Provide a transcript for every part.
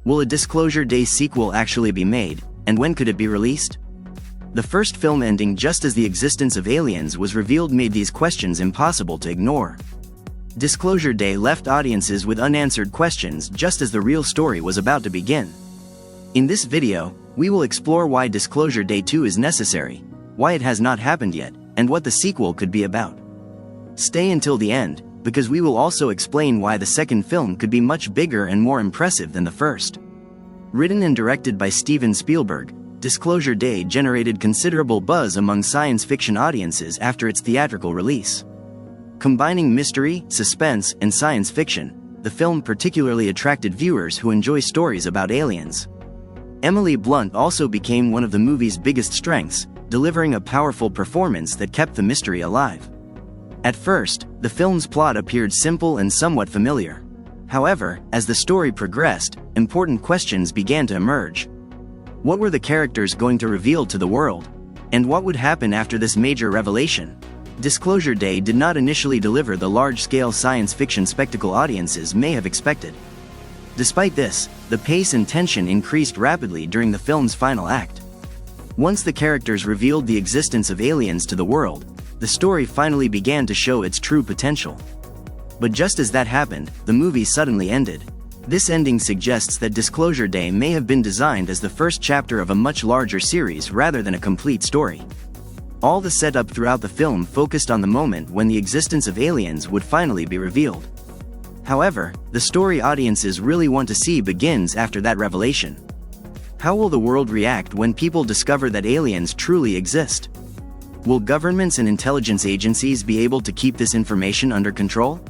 Will a Disclosure Day sequel actually be made, and when could it be released? The first film ending just as the existence of aliens was revealed made these questions impossible to ignore. Disclosure Day left audiences with unanswered questions just as the real story was about to begin. In this video, we will explore why Disclosure Day 2 is necessary, why it has not happened yet, and what the sequel could be about. Stay until the end, because we will also explain why the second film could be much bigger and more impressive than the first. Written and directed by Steven Spielberg, Disclosure Day generated considerable buzz among science fiction audiences after its theatrical release. Combining mystery, suspense, and science fiction, the film particularly attracted viewers who enjoy stories about aliens. Emily Blunt also became one of the movie's biggest strengths, delivering a powerful performance that kept the mystery alive. At first, the film's plot appeared simple and somewhat familiar. However, as the story progressed, important questions began to emerge. What were the characters going to reveal to the world? And what would happen after this major revelation? Disclosure Day did not initially deliver the large-scale science fiction spectacle audiences may have expected. Despite this, the pace and tension increased rapidly during the film's final act. Once the characters revealed the existence of aliens to the world, the story finally began to show its true potential. But just as that happened, the movie suddenly ended. This ending suggests that Disclosure Day may have been designed as the first chapter of a much larger series rather than a complete story. All the setup throughout the film focused on the moment when the existence of aliens would finally be revealed. However, the story audiences really want to see begins after that revelation. How will the world react when people discover that aliens truly exist? Will governments and intelligence agencies be able to keep this information under control?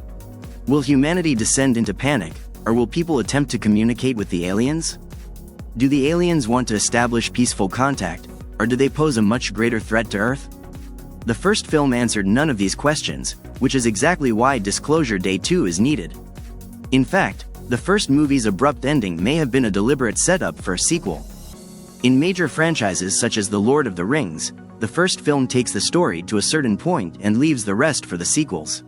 Will humanity descend into panic, or will people attempt to communicate with the aliens? Do the aliens want to establish peaceful contact, or do they pose a much greater threat to Earth? The first film answered none of these questions, which is exactly why Disclosure Day 2 is needed. In fact, the first movie's abrupt ending may have been a deliberate setup for a sequel. In major franchises such as The Lord of the Rings, the first film takes the story to a certain point and leaves the rest for the sequels.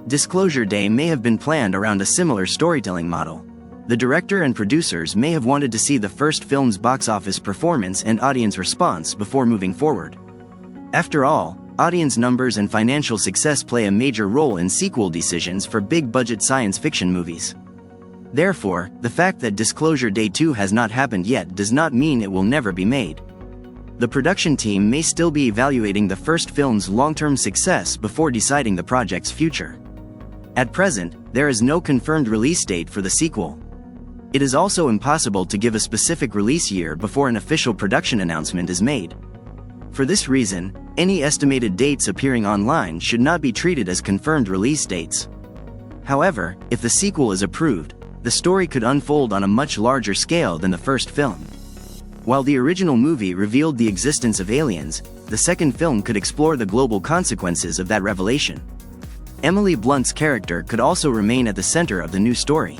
Disclosure Day may have been planned around a similar storytelling model. The director and producers may have wanted to see the first film's box office performance and audience response before moving forward. After all, audience numbers and financial success play a major role in sequel decisions for big-budget science fiction movies. Therefore, the fact that Disclosure Day 2 has not happened yet does not mean it will never be made. The production team may still be evaluating the first film's long-term success before deciding the project's future. At present, there is no confirmed release date for the sequel. It is also impossible to give a specific release year before an official production announcement is made. For this reason, any estimated dates appearing online should not be treated as confirmed release dates. However, if the sequel is approved, the story could unfold on a much larger scale than the first film. While the original movie revealed the existence of aliens, the second film could explore the global consequences of that revelation. Emily Blunt's character could also remain at the center of the new story.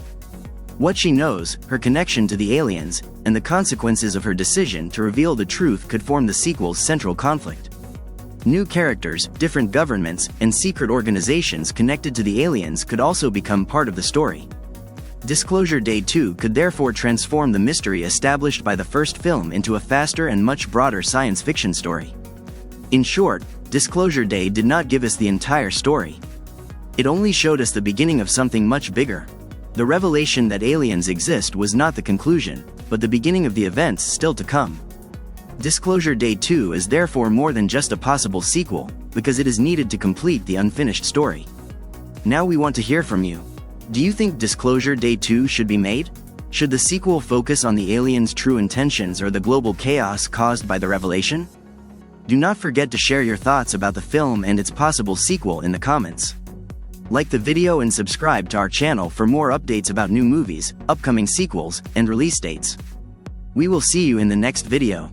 What she knows, her connection to the aliens, and the consequences of her decision to reveal the truth could form the sequel's central conflict. New characters, different governments, and secret organizations connected to the aliens could also become part of the story. Disclosure Day 2 could therefore transform the mystery established by the first film into a faster and much broader science fiction story. In short, Disclosure Day did not give us the entire story. It only showed us the beginning of something much bigger. The revelation that aliens exist was not the conclusion, but the beginning of the events still to come. Disclosure Day 2 is therefore more than just a possible sequel, because it is needed to complete the unfinished story. Now we want to hear from you. Do you think Disclosure Day 2 should be made? Should the sequel focus on the aliens' true intentions or the global chaos caused by the revelation? Do not forget to share your thoughts about the film and its possible sequel in the comments. Like the video and subscribe to our channel for more updates about new movies, upcoming sequels, and release dates. We will see you in the next video.